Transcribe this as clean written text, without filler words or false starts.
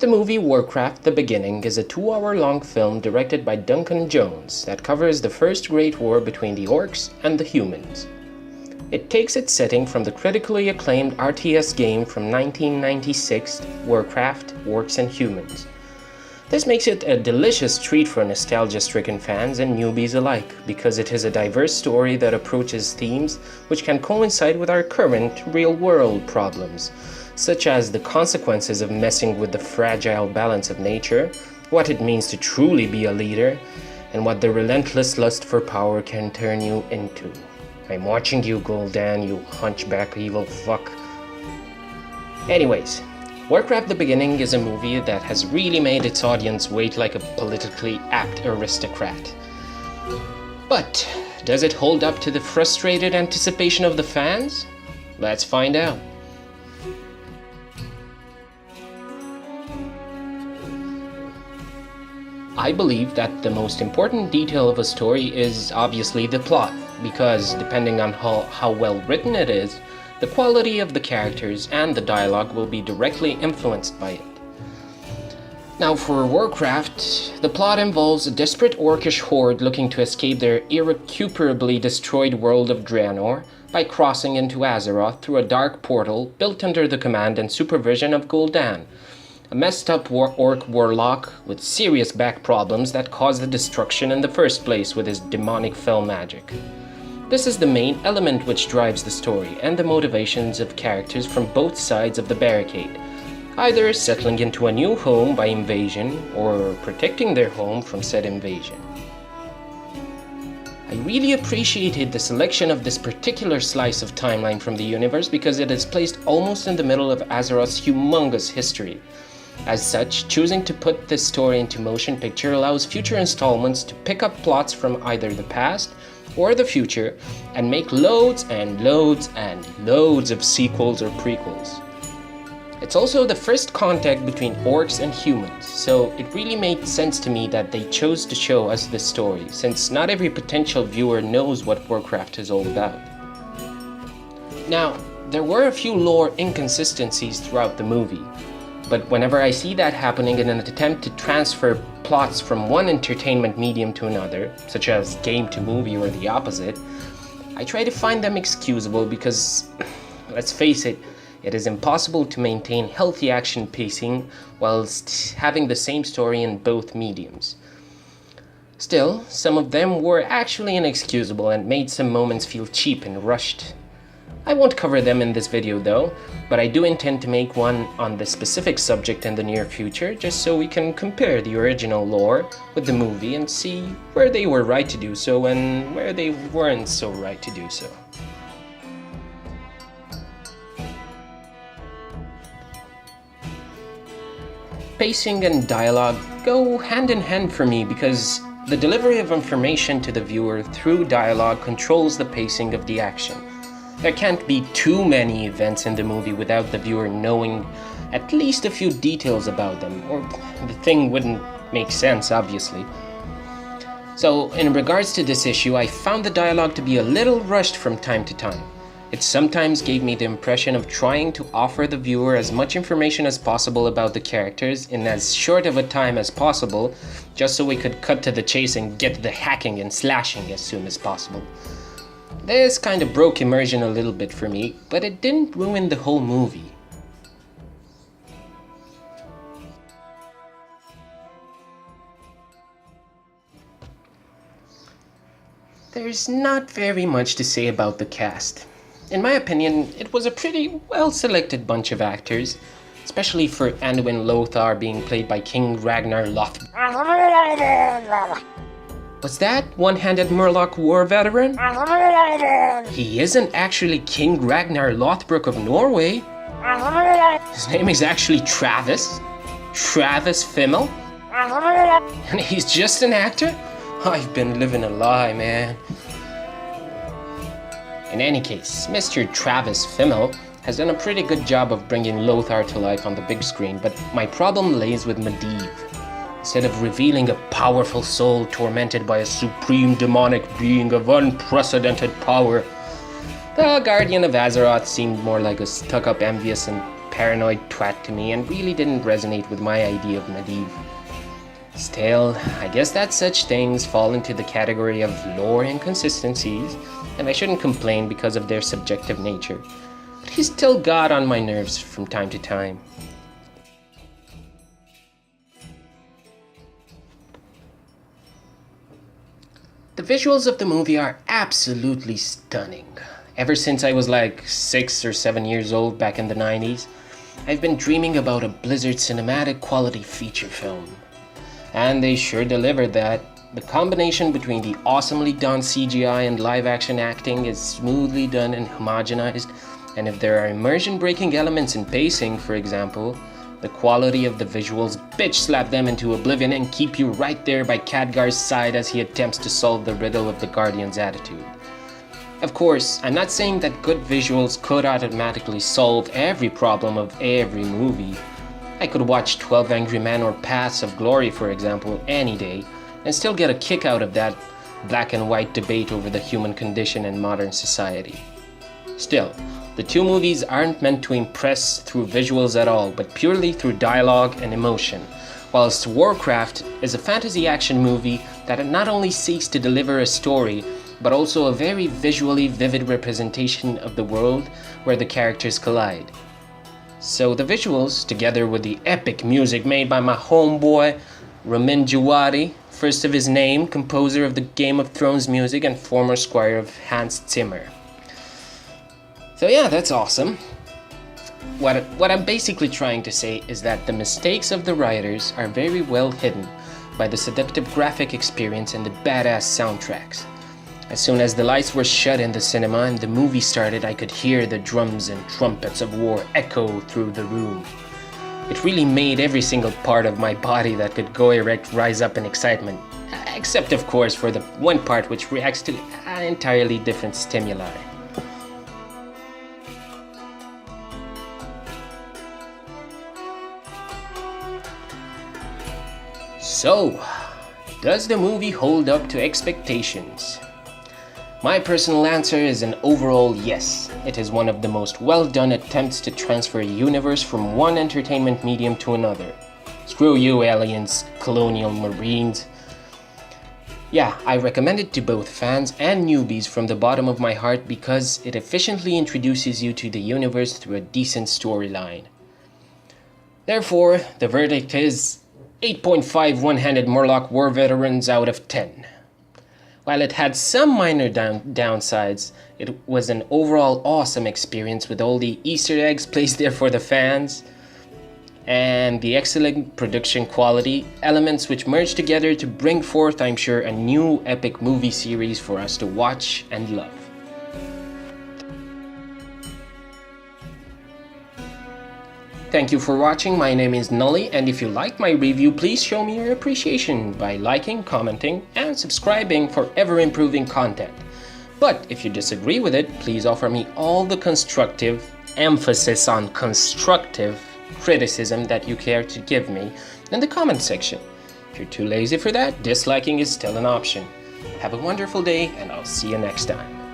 The movie Warcraft: The Beginning is a 2-hour-long film directed by Duncan Jones that covers the first great war between the orcs and the humans. It takes its setting from the critically acclaimed RTS game from 1996, Warcraft: Orcs and Humans. This makes it a delicious treat for nostalgia-stricken fans and newbies alike, because it is a diverse story that approaches themes which can coincide with our current real-world problems, such as the consequences of messing with the fragile balance of nature, what it means to truly be a leader, and what the relentless lust for power can turn you into. I'm watching you, Gul'dan, you hunchback evil fuck. Anyways, Warcraft: The Beginning is a movie that has really made its audience wait like a politically apt aristocrat. But does it hold up to the frustrated anticipation of the fans? Let's find out. I believe that the most important detail of a story is obviously the plot, because depending on how well written it is, the quality of the characters and the dialogue will be directly influenced by it. Now for Warcraft, the plot involves a desperate orcish horde looking to escape their irrecuperably destroyed world of Draenor by crossing into Azeroth through a dark portal built under the command and supervision of Gul'dan, a messed up orc warlock with serious back problems that caused the destruction in the first place with his demonic fell magic. This is the main element which drives the story and the motivations of characters from both sides of the barricade, either settling into a new home by invasion or protecting their home from said invasion. I really appreciated the selection of this particular slice of timeline from the universe because it is placed almost in the middle of Azeroth's humongous history. As such, choosing to put this story into motion picture allows future installments to pick up plots from either the past or the future and make loads and loads and loads of sequels or prequels. It's also the first contact between orcs and humans, so it really made sense to me that they chose to show us this story, since not every potential viewer knows what Warcraft is all about. Now, there were a few lore inconsistencies throughout the movie, but whenever I see that happening in an attempt to transfer plots from one entertainment medium to another, such as game to movie or the opposite, I try to find them excusable because, let's face it, it is impossible to maintain healthy action pacing whilst having the same story in both mediums. Still, some of them were actually inexcusable and made some moments feel cheap and rushed. I won't cover them in this video though, but I do intend to make one on this specific subject in the near future, just so we can compare the original lore with the movie and see where they were right to do so and where they weren't so right to do so. Pacing and dialogue go hand in hand for me because the delivery of information to the viewer through dialogue controls the pacing of the action. There can't be too many events in the movie without the viewer knowing at least a few details about them, or the thing wouldn't make sense, obviously. So, in regards to this issue, I found the dialogue to be a little rushed from time to time. It sometimes gave me the impression of trying to offer the viewer as much information as possible about the characters in as short of a time as possible, just so we could cut to the chase and get to the hacking and slashing as soon as possible. This kind of broke immersion a little bit for me, but it didn't ruin the whole movie. There's not very much to say about the cast. In my opinion, it was a pretty well-selected bunch of actors, especially for Anduin Lothar being played by King Ragnar Lothbrok. Was that one-handed Murloc war veteran? He isn't actually King Ragnar Lothbrok of Norway. His name is actually Travis Fimmel. And he's just an actor? I've been living a lie, man. In any case, Mr. Travis Fimmel has done a pretty good job of bringing Lothar to life on the big screen, but my problem lays with Medivh. Instead of revealing a powerful soul tormented by a supreme demonic being of unprecedented power, the Guardian of Azeroth seemed more like a stuck-up, envious, and paranoid twat to me and really didn't resonate with my idea of Medivh. Still, I guess that such things fall into the category of lore inconsistencies, and I shouldn't complain because of their subjective nature. But he still got on my nerves from time to time. The visuals of the movie are absolutely stunning. Ever since I was like 6 or 7 years old back in the 90s, I've been dreaming about a Blizzard cinematic quality feature film. And they sure delivered that. The combination between the awesomely done CGI and live action acting is smoothly done and homogenized, and if there are immersion breaking elements in pacing, for example, the quality of the visuals bitch slap them into oblivion and keep you right there by Khadgar's side as he attempts to solve the riddle of the Guardian's attitude. Of course, I'm not saying that good visuals could automatically solve every problem of every movie. I could watch 12 Angry Men or Paths of Glory, for example, any day, and still get a kick out of that black and white debate over the human condition in modern society. Still, the two movies aren't meant to impress through visuals at all, but purely through dialogue and emotion, whilst Warcraft is a fantasy action movie that not only seeks to deliver a story, but also a very visually vivid representation of the world where the characters collide. So the visuals, together with the epic music made by my homeboy Ramin Djawadi, first of his name, composer of the Game of Thrones music and former squire of Hans Zimmer. So yeah, that's awesome. What I'm basically trying to say is that the mistakes of the writers are very well hidden by the seductive graphic experience and the badass soundtracks. As soon as the lights were shut in the cinema and the movie started, I could hear the drums and trumpets of war echo through the room. It really made every single part of my body that could go erect rise up in excitement, except of course for the one part which reacts to an entirely different stimuli. So, does the movie hold up to expectations? My personal answer is an overall yes. It is one of the most well-done attempts to transfer a universe from one entertainment medium to another. Screw you, aliens, colonial marines. Yeah, I recommend it to both fans and newbies from the bottom of my heart because it efficiently introduces you to the universe through a decent storyline. Therefore, the verdict is 8.5 one-handed Murloc war veterans out of 10. While it had some minor downsides, it was an overall awesome experience with all the Easter eggs placed there for the fans, and the excellent production quality, elements which merged together to bring forth, I'm sure, a new epic movie series for us to watch and love. Thank you for watching. My name is Nully, and if you liked my review, please show me your appreciation by liking, commenting, and subscribing for ever-improving content. But if you disagree with it, please offer me all the constructive, emphasis on constructive, criticism that you care to give me in the comment section. If you're too lazy for that, disliking is still an option. Have a wonderful day, and I'll see you next time.